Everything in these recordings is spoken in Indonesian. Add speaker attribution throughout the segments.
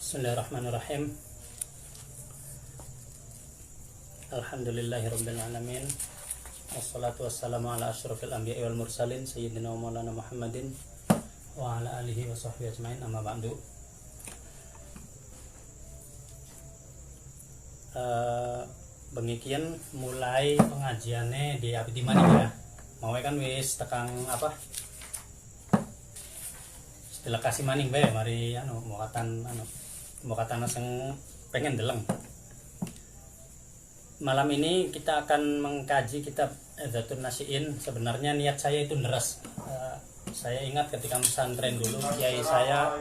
Speaker 1: Bismillahirrahmanirrahim. Alhamdulillahirabbil alamin. Wassalatu wassalamu ala asyrofil anbiya'i wal mursalin sayyidina wa maulana Muhammadin wa ala alihi wa sahbihi ajmain, amma ba'du. Bengikian mulai pengajiannya di abdi maning ya. Mau kan wis tekang apa? Setelah kasih maning bae mari mau katan sing pengen deleng. Malam ini kita akan mengkaji kitab Ihdhatun Nasiin. Sebenarnya niat saya itu deras. Saya ingat ketika pesantren dulu, kiai saya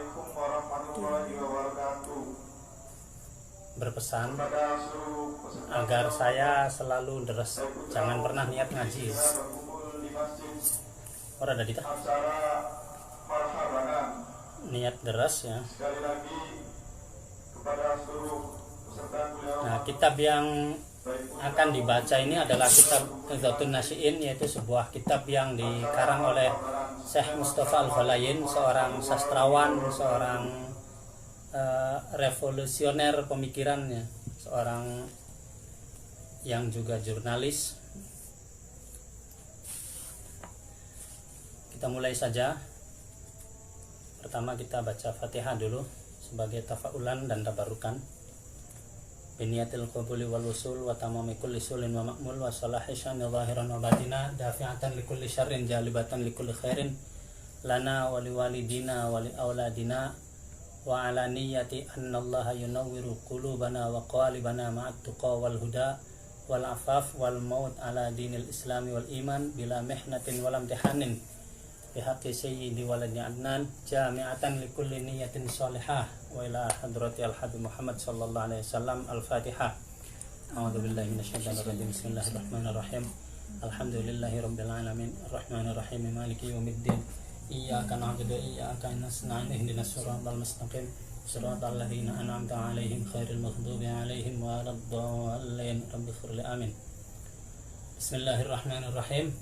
Speaker 1: berpesan agar saya selalu deras, jangan pernah niat ngaji. Ora ada dita. Niat deras ya. Nah, kitab yang akan dibaca ini adalah kitab Ihdhatun Nasiin, yaitu sebuah kitab yang dikarang oleh Syekh Mustafa Al-Ghalayin, seorang sastrawan, seorang revolusioner pemikirannya, seorang yang juga jurnalis. Kita mulai saja. Pertama kita baca Fatihah dulu sebagai tafaulan dan tabarukan. Biniyatil qabuli wal usul wa tamami kulli sulin wa ma'mul wa salahi syani zahiran wa batina dafi'atan likulli syarrin jalibatan likulli khairin lana wa liwalidina wa li auladina wa ala niyyati annallaha yunawwiru qulubana wa qalibana ma'at tuqa wal huda wal afaf wal maut ala dinil islami wal iman bila mihnatin wal imtihanin bihaqqi sayyidi waladi adnan jami'atan likulli niyatin salihah wa ila hadrati al-habib Muhammad sallallahu alaihi wasallam. Al-Fatihah. A'udzu billahi minasyaitonir rajim. Bismillahirrahmanirrahim. Alhamdulillahi rabbil alamin arrahmanir rahim maliki yaumiddin iyyaka na'budu wa iyyaka nasta'in ihdinas siratal mustaqim siratal ladzina an'amta 'alaihim ghairil maghdubi 'alaihim waladdallin. Rabbighfirli amin. Bismillahirrahmanirrahim.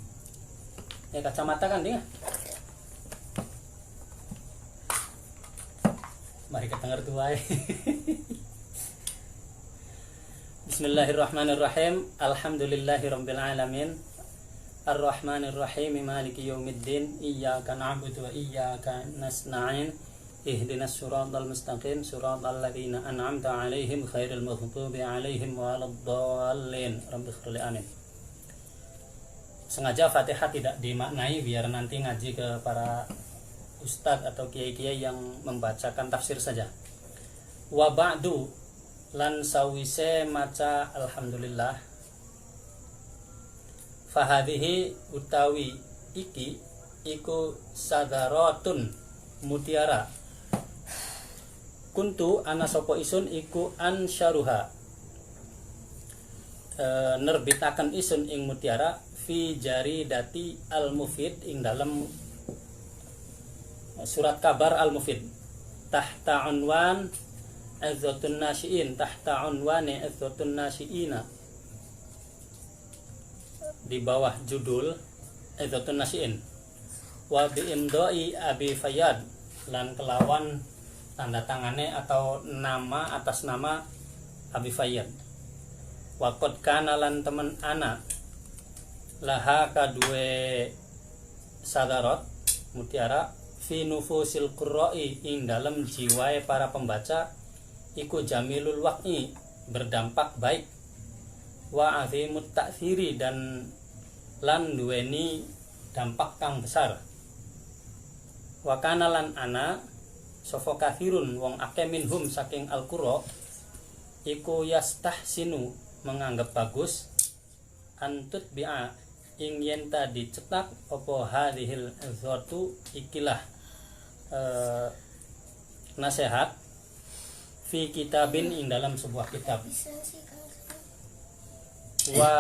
Speaker 1: Kacamata kan dia? Mari kita ngerti wae. Bismillahirrahmanirrahim. Alhamdulillahirabbil alamin. Arrahmanirrahim maliki yaumiddin. Iyyaka na'budu wa iyyaka nasta'in. Ihdinas siratal mustaqim siratal ladzina an'amta 'alaihim ghairil maghdubi 'alaihim waladdallin. Rabbighfirli amin. Sengaja Fatihah tidak dimaknai biar nanti ngaji ke para ustadz atau kiai-kiai yang membacakan tafsir saja. Wa ba'du lan sawise maca alhamdulillah. Fahadhihi utawi iki iku sadaratun mutiara. Kuntu ana sapa isun iku ansyaruha. Nerbitaken isun ing mutiara fi jaridati al-mufid ing dalam surat kabar al-mufid tahta unwan Ihdhatun Nasiin, tahta unwane Ihdhatun Nasiina, di bawah judul Ihdhatun Nasiin. Wa bi imdai Abi Fayyad lan kelawan tanda tangane atau nama atas nama Abi Fayyad. Wa qad kana lan temen ana laha kadue sadarat mutiara fi nufusil qurra'i ing dalam jiwae para pembaca iku jamilul waqi berdampak baik wa azimut ta'thiri dan lan duweni dampak kang besar wa kana lan ana sapa kathirun wong akeh minhum saking al-qurra iku yastahsinu menganggap bagus antut bi'a ing yen tadi cetak apa hadhil ihdhatu ikilah nasihat fi kitabin ing dalam sebuah kitab wa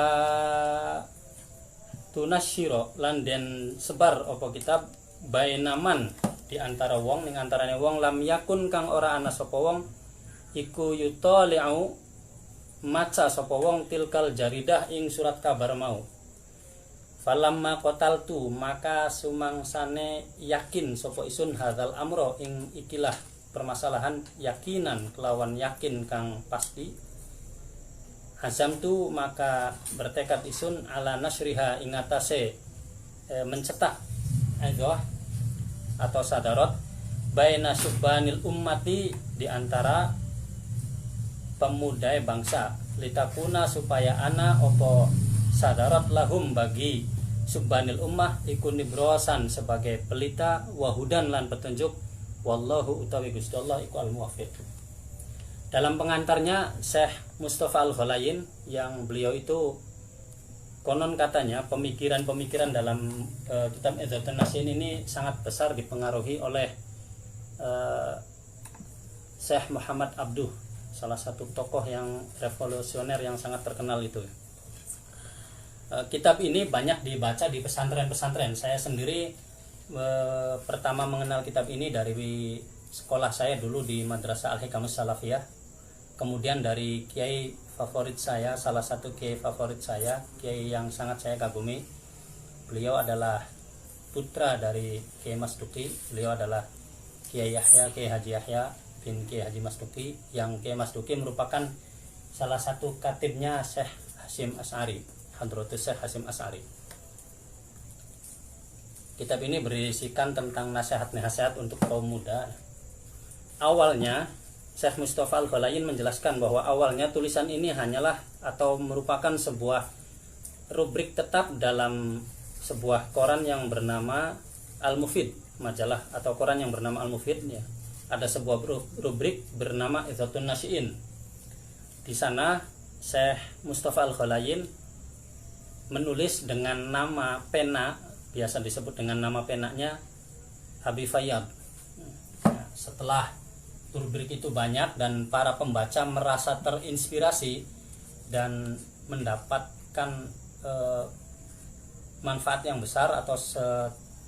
Speaker 1: tunasyiro lan den sebar apa kitab bainaman di antara wong ning antarane wong lam yakun kang ora ana sapa wong iku yutali'u maca sapa wong tilkal jaridah ing surat kabar mau. Falamma qataltu maka sumangsane yakin sapa isun hadzal amro ing ikilah permasalahan yakinan kelawan yakin kang pasti. Hazam tu maka bertekad isun ala nasriha ingatase mencetak idhah atau sadarat baina subbanil ummati di antara pemuda bangsa litakuna supaya ana opo sadarat lahum bagi subbanil ummah ikun nibrosan sebagai pelita wahudan lan petunjuk wallahu utawi Gusti Allah iku al muwaffiq. Dalam pengantarnya Syekh Mustafa Al-Ghalayin yang beliau itu konon katanya pemikiran-pemikiran dalam kitab Idhatun Nasihin ini sangat besar dipengaruhi oleh Syekh Muhammad Abduh, salah satu tokoh yang revolusioner yang sangat terkenal itu. Kitab ini banyak dibaca di pesantren-pesantren. Saya sendiri pertama mengenal kitab ini dari sekolah saya dulu di Madrasah Al-Hikamus Salafiyah. Kemudian dari kiai favorit saya, salah satu kiai favorit saya, kiai yang sangat saya kagumi. Beliau adalah putra dari Kiai Mas Duki. Beliau adalah Kiai Yahya, Kiai Haji Yahya bin Kiai Haji Mas Duki, yang Kiai Mas Duki merupakan salah satu katibnya Syekh Hasyim Asy'ari, Hadratus Syekh Hasyim Asy'ari. Kitab ini berisikan tentang nasihat-nasihat untuk kaum muda. Awalnya Syekh Mustafa Al-Ghalayin menjelaskan bahwa awalnya tulisan ini hanyalah atau merupakan sebuah rubrik tetap dalam sebuah koran yang bernama Al-Mufid, majalah atau koran yang bernama Al-Mufid ya. Ada sebuah rubrik bernama Idhatun Nasihin. Di sana Syekh Mustafa Al-Ghalayin menulis dengan nama pena, biasa disebut dengan nama penanya Habib Fayyad. Nah, setelah rubrik itu banyak dan para pembaca merasa terinspirasi dan mendapatkan manfaat yang besar atau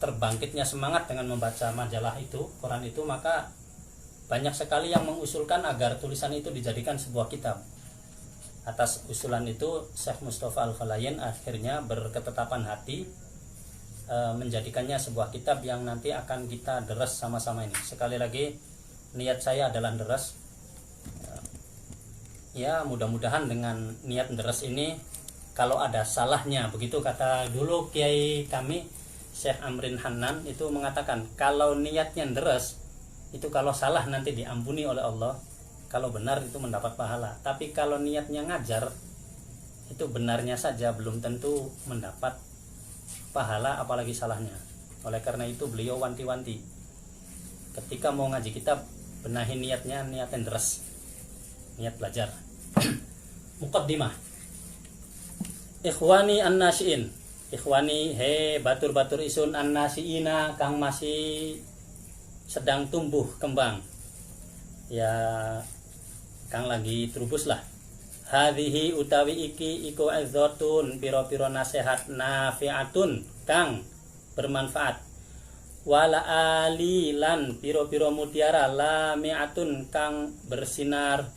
Speaker 1: terbangkitnya semangat dengan membaca majalah itu, koran itu, maka banyak sekali yang mengusulkan agar tulisan itu dijadikan sebuah kitab. Atas usulan itu Syekh Mustafa Al-Ghalayin akhirnya berketetapan hati menjadikannya sebuah kitab yang nanti akan kita deres sama-sama ini. Sekali lagi, niat saya adalah deres. Ya, mudah-mudahan dengan niat deres ini, kalau ada salahnya, begitu kata dulu kiai kami Syekh Amrin Hanan itu mengatakan, kalau niatnya deres itu kalau salah nanti diampuni oleh Allah, kalau benar itu mendapat pahala. Tapi kalau niatnya ngajar, itu benarnya saja belum tentu mendapat pahala, apalagi salahnya. Oleh karena itu beliau wanti-wanti, ketika mau ngaji kitab, benahi niatnya, niat yang deres, niat belajar. Muqaddimah. Ikhwani an-nasiin, ikhwani he batur-batur isun an-nasiina kang masih sedang tumbuh kembang, ya kang lagi terubus lah. Hadhihi utawi iki iku izzatun piro-piro nasihat nafi'atun kang bermanfaat, wala alilan piro-piro mutiara lami'atun kang bersinar,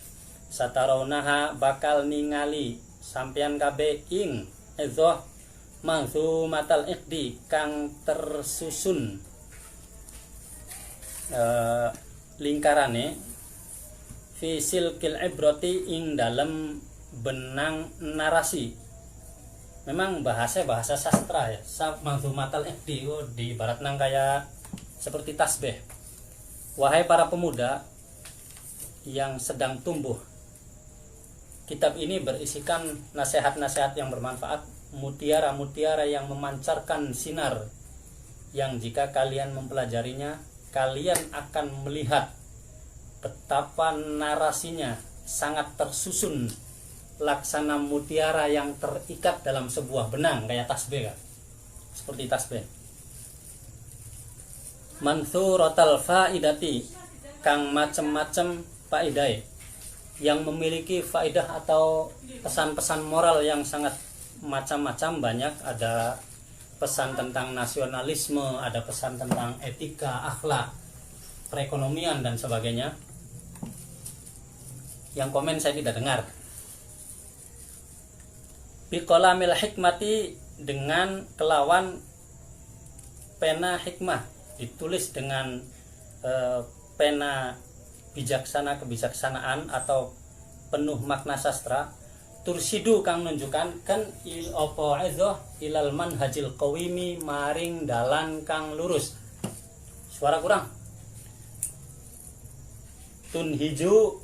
Speaker 1: sataraunaha bakal ningali sampean kabeh ing izzah manzumatal iqdi kang tersusun lingkarane fi silkil ibrati ing dalam benang narasi. Memang bahasa sastra ya. Manzumatal iqdi di barat nang kayak seperti tasbih. Wahai para pemuda yang sedang tumbuh, kitab ini berisikan nasihat-nasihat yang bermanfaat, mutiara-mutiara yang memancarkan sinar, yang jika kalian mempelajarinya, kalian akan melihat betapa narasinya sangat tersusun laksana mutiara yang terikat dalam sebuah benang kayak tasbih kan? Seperti tasbih. Mansuratal faidati kang macem-macem faidai, yang memiliki faidah atau pesan-pesan moral yang sangat macam-macam, banyak. Ada pesan tentang nasionalisme, ada pesan tentang etika, akhlak, perekonomian dan sebagainya. Yang komen saya tidak dengar. Biqalamil hikmati, dengan kelawan pena hikmah, ditulis dengan pena bijaksana, kebijaksanaan atau penuh makna sastra. Tursidu kang nunjukan kan opo ezo ilal manhajil qawimi maring dalan kang lurus. Suara kurang. Tunhiju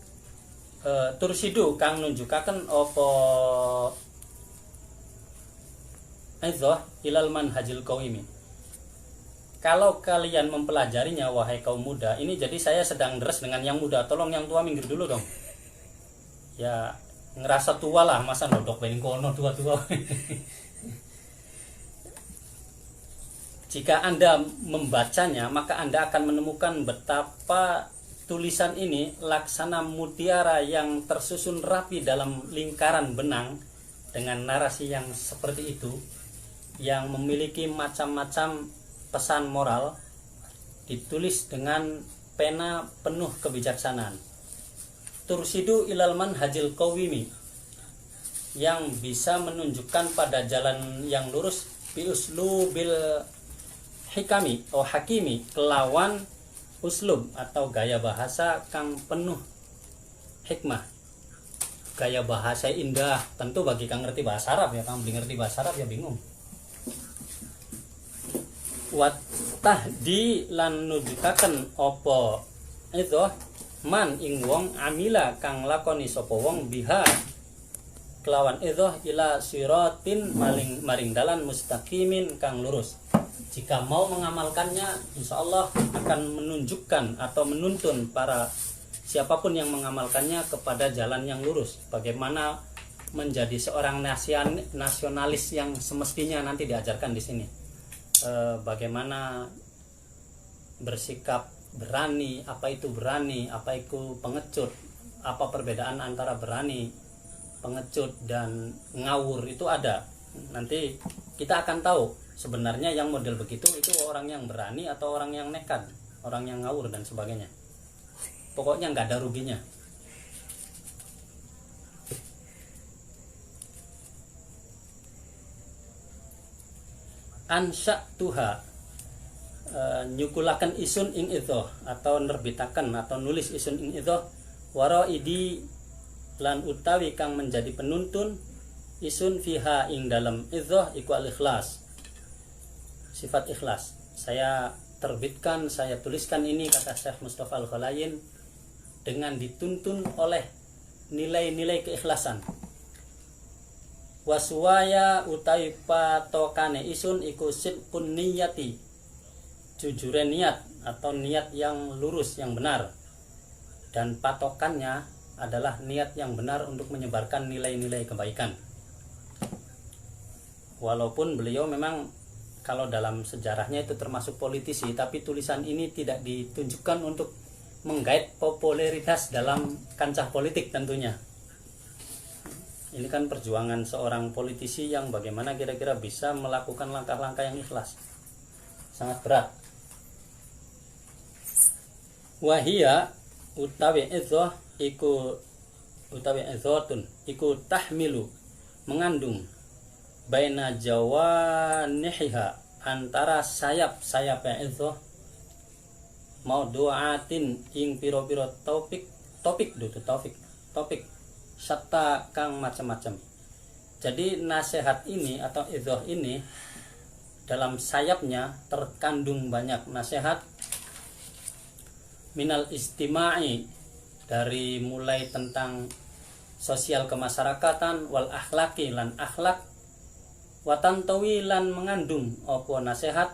Speaker 1: tursidu kang nunjukaken opo ezo ilal manhajil qawimi. Kalau kalian mempelajarinya wahai kaum muda, ini jadi saya sedang deres dengan yang muda, tolong yang tua minggir dulu dong. Ya ngerasa tua lah, masa nodok bening kono tua-tua. Jika Anda membacanya, maka Anda akan menemukan betapa tulisan ini laksana mutiara yang tersusun rapi dalam lingkaran benang dengan narasi yang seperti itu, yang memiliki macam-macam pesan moral, ditulis dengan pena penuh kebijaksanaan. Tursidu ilal manhajil qawimi, yang bisa menunjukkan pada jalan yang lurus, biuslubil hikami atau hakimi, kelawan uslub atau gaya bahasa kang penuh hikmah, gaya bahasa indah. Tentu bagi kang ngerti bahasa Arab ya, kang ngerti bahasa Arab ya bingung. Watahdi lan nujukaken opo itu man ing wong amila kang lakoni sapa wong biha kelawan idhah ila siratin maring dalan mustaqimin kang lurus. Jika mau mengamalkannya, insyaallah akan menunjukkan atau menuntun para siapapun yang mengamalkannya kepada jalan yang lurus. Bagaimana menjadi seorang nasionalis yang semestinya nanti diajarkan di sini. Bagaimana bersikap berani, apa itu pengecut, apa perbedaan antara berani, pengecut dan ngawur itu ada. Nanti kita akan tahu sebenarnya yang model begitu itu orang yang berani atau orang yang nekat, orang yang ngawur dan sebagainya. Pokoknya nggak ada ruginya. Ansya'tuha, nyukulakan isun ing idhah atau nerbitakan atau nulis isun ing idhah waraidi lan utawi kang menjadi penuntun isun fiha ing dalam idhah iku al-ikhlas, sifat ikhlas. Saya terbitkan, saya tuliskan ini, kata Syekh Mustafa Al-Khalayin, dengan dituntun oleh nilai-nilai keikhlasan. Waswaya utawi patokane isun iku sidqun niyati, jujure niat atau niat yang lurus, yang benar. Dan patokannya adalah niat yang benar untuk menyebarkan nilai-nilai kebaikan. Walaupun beliau memang kalau dalam sejarahnya itu termasuk politisi, tapi tulisan ini tidak ditunjukkan untuk menggait popularitas dalam kancah politik tentunya. Ini kan perjuangan seorang politisi yang bagaimana kira-kira bisa melakukan langkah-langkah yang ikhlas. Sangat berat. Wahia utawi idzah iku utawi idzatun iku tahmilu, mengandung baina jawanihiha, antara sayap-sayap idzah maudu'atin ing piro-piro topik serta kang macam-macam. Jadi nasihat ini atau idzah ini dalam sayapnya terkandung banyak nasihat, minal istima'i, dari mulai tentang sosial kemasyarakatan, wal akhlaki lan akhlak, watantawi lan mengandung opo nasihat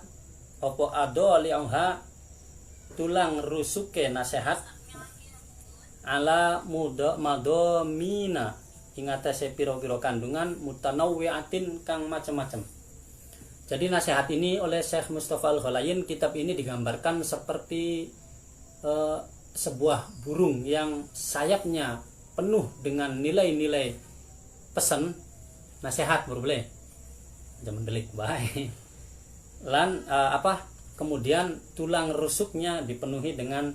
Speaker 1: opo ado li'uha, tulang rusuke nasihat, ala muda madomina, ingatase piro-piro kandungan mutanawwi'atin kang macam-macam. Jadi nasihat ini oleh Syekh Mustafa Al-Khalayin, kitab ini digambarkan seperti sebuah burung yang sayapnya penuh dengan nilai-nilai pesan nasihat berboleh zaman delik baik lan kemudian tulang rusuknya dipenuhi dengan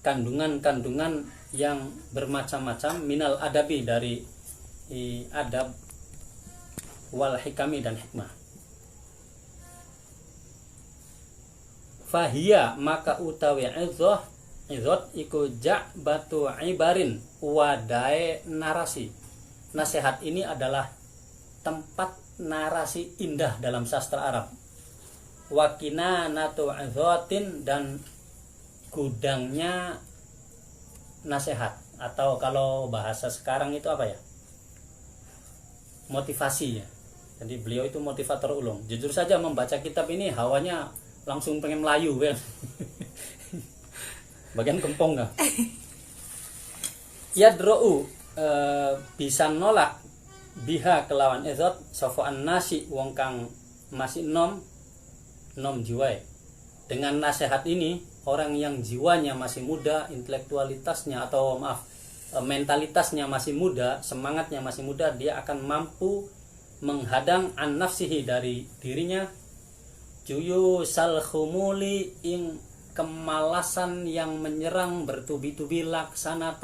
Speaker 1: kandungan-kandungan yang bermacam-macam, minal adabi, dari adab, wal hikami dan hikmah. Fahia maka utawi izot iku batu ibarin wadai narasi. Nasihat ini adalah tempat narasi indah dalam sastra Arab. Wakina natu izotin dan gudangnya nasihat, atau kalau bahasa sekarang itu apa ya, motivasi ya. Jadi beliau itu motivator ulung. Jujur saja membaca kitab ini hawanya langsung pengen melayu kan. Bagian kempong nggak? Yadro'u bisa nolak biha kelawan izot sofaan nasi wong kang masih nom jiwa. Dengan nasihat ini orang yang jiwanya masih muda, intelektualitasnya atau mentalitasnya masih muda, semangatnya masih muda, dia akan mampu menghadang an nafsihi dari dirinya juyu sal khumuli ing kemalasan yang menyerang bertubi-tubi laksana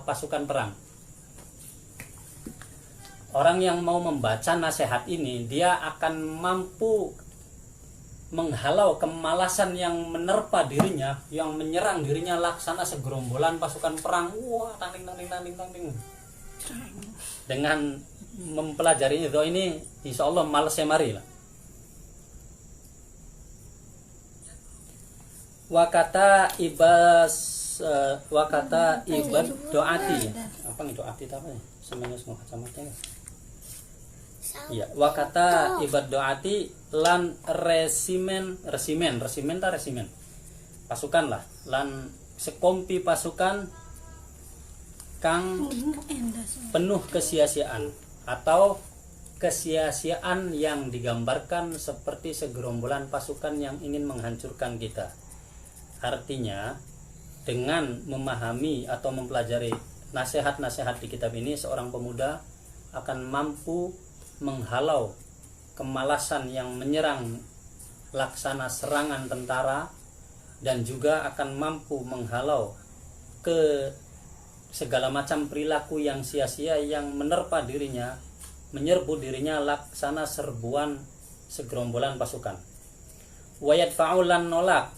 Speaker 1: pasukan perang. Orang yang mau membaca nasihat ini, dia akan mampu menghalau kemalasan yang menerpa dirinya, yang menyerang dirinya laksana segerombolan pasukan perang. Wah, tanding. Dengan mempelajari itu ini, insya Allah malasnya mari lah. Wakata ibad doati. Apa nih doati apa ya? Semuanya semua kacamata ya. Iya, wakata ibad doati lan resimen pasukan lah, lan sekompi pasukan kang penuh kesia-siaan atau kesia-siaan yang digambarkan seperti segerombolan pasukan yang ingin menghancurkan kita. Artinya dengan memahami atau mempelajari nasihat-nasihat di kitab ini, seorang pemuda akan mampu menghalau kemalasan yang menyerang laksana serangan tentara, dan juga akan mampu menghalau ke segala macam perilaku yang sia-sia yang menyerbu dirinya laksana serbuan segerombolan pasukan. Wayat fa'ulan nolak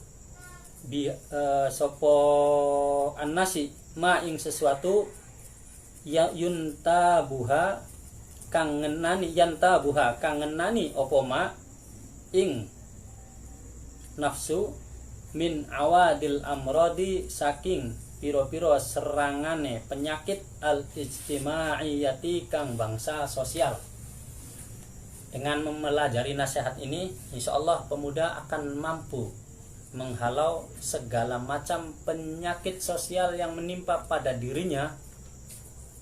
Speaker 1: bi sopo annasi ma ing sesuatu ya yunta buha kangenani yanta buha kangenani opo ma ing nafsu min awadil amrodi saking piro-piro serangane penyakit al ijtimaiyati kang bangsa sosial. Dengan mempelajari nasihat ini, insya Allah pemuda akan mampu menghalau segala macam penyakit sosial yang menimpa pada dirinya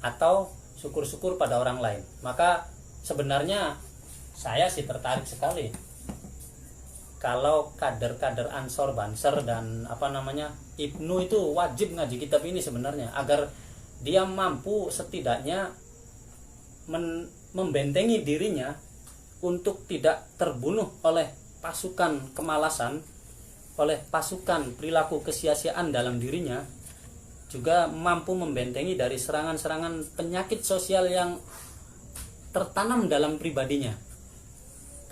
Speaker 1: atau syukur-syukur pada orang lain. Maka sebenarnya saya sih tertarik sekali kalau kader-kader Ansor, Banser dan Ibnu itu wajib ngaji kitab ini sebenarnya, agar dia mampu setidaknya membentengi dirinya untuk tidak terbunuh oleh pasukan kemalasan, oleh pasukan perilaku kesia-siaan dalam dirinya, juga mampu membentengi dari serangan-serangan penyakit sosial yang tertanam dalam pribadinya.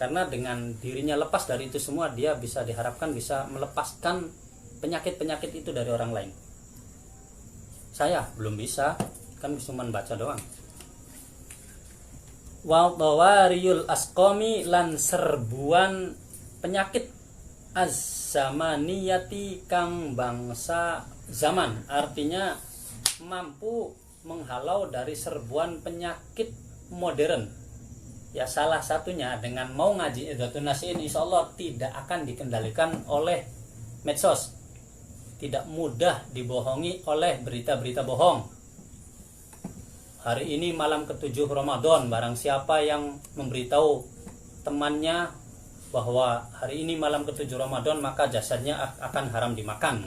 Speaker 1: Karena dengan dirinya lepas dari itu semua, dia bisa diharapkan bisa melepaskan penyakit-penyakit itu dari orang lain. Saya belum bisa, kan cuma baca doang. Wa tawariyul asqami lan serbuan penyakit az-zamaniyati kang bangsa zaman. Artinya mampu menghalau dari serbuan penyakit modern. Ya salah satunya dengan mau ngaji Idhatun Nasihin, insya Allah tidak akan dikendalikan oleh medsos, tidak mudah dibohongi oleh berita-berita bohong. Hari ini malam ke-7 Ramadan, barang siapa yang memberitahu temannya bahwa hari ini malam ke-7 Ramadan maka jasadnya akan haram dimakan.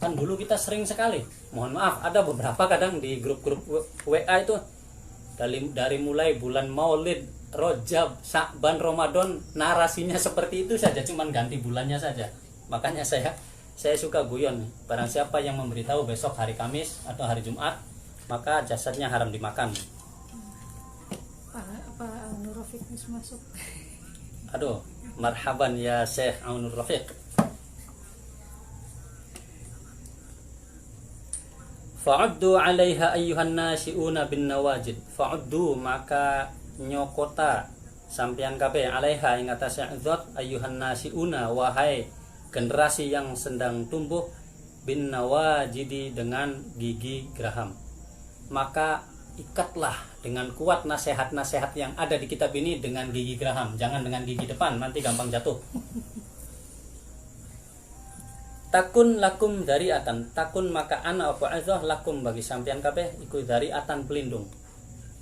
Speaker 1: Kan dulu kita sering sekali, mohon maaf, ada beberapa kadang di grup-grup WA itu dari mulai bulan Maulid, Rajab, Sya'ban, Ramadan, narasinya seperti itu saja, cuman ganti bulannya saja. Makanya saya suka guyon, barang siapa yang memberitahu besok hari Kamis atau hari Jumat maka jasadnya haram dimakan.
Speaker 2: Pak Aunur Rafiq masuk.
Speaker 1: Aduh, marhaban ya Syekh Aunur Rafiq. Fa'uddu 'alaiha ayyuhan nasi'una bin nawajid. Fa'uddu maka nyokota sampeyan kabeh 'alaiha ing atase zat ayyuhan nasi'una wahai generasi yang sedang tumbuh bin nawajidi dengan gigi geraham. Maka ikatlah dengan kuat nasihat-nasihat yang ada di kitab ini dengan gigi geraham, jangan dengan gigi depan, nanti gampang jatuh. Takun lakum dariatan, takun maka ana apa azah lakum bagi sampean kabeh iku dariatan pelindung.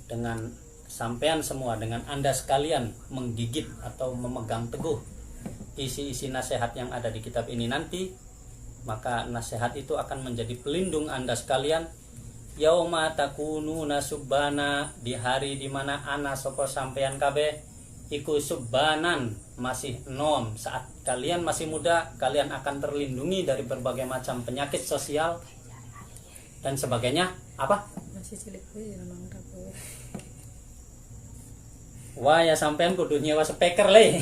Speaker 1: Dengan sampean semua, dengan Anda sekalian menggigit atau memegang teguh isi-isi nasihat yang ada di kitab ini nanti, maka nasihat itu akan menjadi pelindung Anda sekalian. Yauma takununa subbana, di hari dimana ana sapa sampean kabeh iku subbanan masih nom, saat kalian masih muda, kalian akan terlindungi dari berbagai macam penyakit sosial dan sebagainya. Apa?
Speaker 2: Masih cilik memang kabeh.
Speaker 1: Wah ya sampean kudu nyewa speaker le.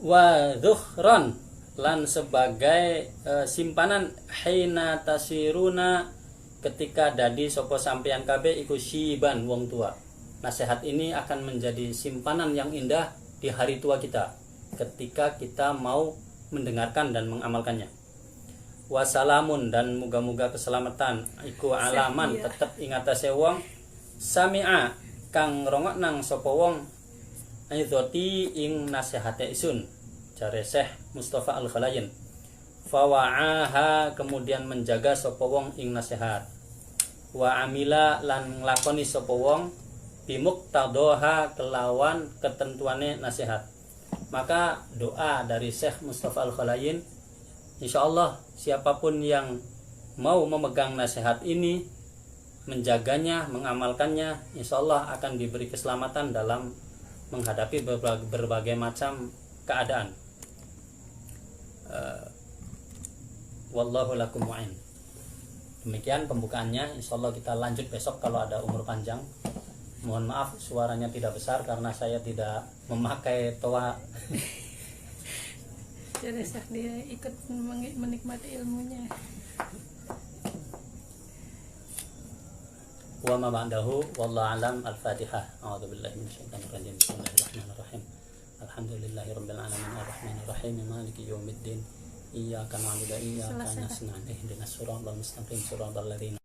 Speaker 1: Wa dhuhran lan sebagai simpanan hina tasiruna ketika dadi sapa sampean kabeh iku syiban wong tua. Nasihat ini akan menjadi simpanan yang indah di hari tua kita ketika kita mau mendengarkan dan mengamalkannya. Wassalamun dan muga-muga keselamatan iku alaman tetep ing atase wong sami'a kang rongok nang sapa wong aizoti ing nasihate isun, jare Syekh Mustafa Al-Khalayin. Fawa'aha kemudian menjaga sapa wong ing nasihat. Wa amila lan nglakoni sapa wong bimuqtadaha kelawan ketentuane nasihat. Maka doa dari Syekh Mustafa Al-Khalayin, insyaallah siapapun yang mau memegang nasihat ini, menjaganya, mengamalkannya, insyaallah akan diberi keselamatan dalam menghadapi berbagai macam keadaan. Wallahu lakum wa'in. Demikian pembukaannya, insyaallah kita lanjut besok kalau ada umur panjang. Mohon maaf suaranya tidak besar karena saya tidak memakai toa.
Speaker 2: Jadi dia ikut menikmati ilmunya.
Speaker 1: Wa ma ba'dahu wallahu alam. Al-Fatihah. A'udzubillahi minasyaitonir rajim. Bismillahirrahmanirrahim. Alhamdulillahirabbil alamin arrahmanir rahim maliki yaumiddin. Iyyaka na'budu wa iyyaka nasta'in. Ihdinas siratal mustaqim siratal ladzina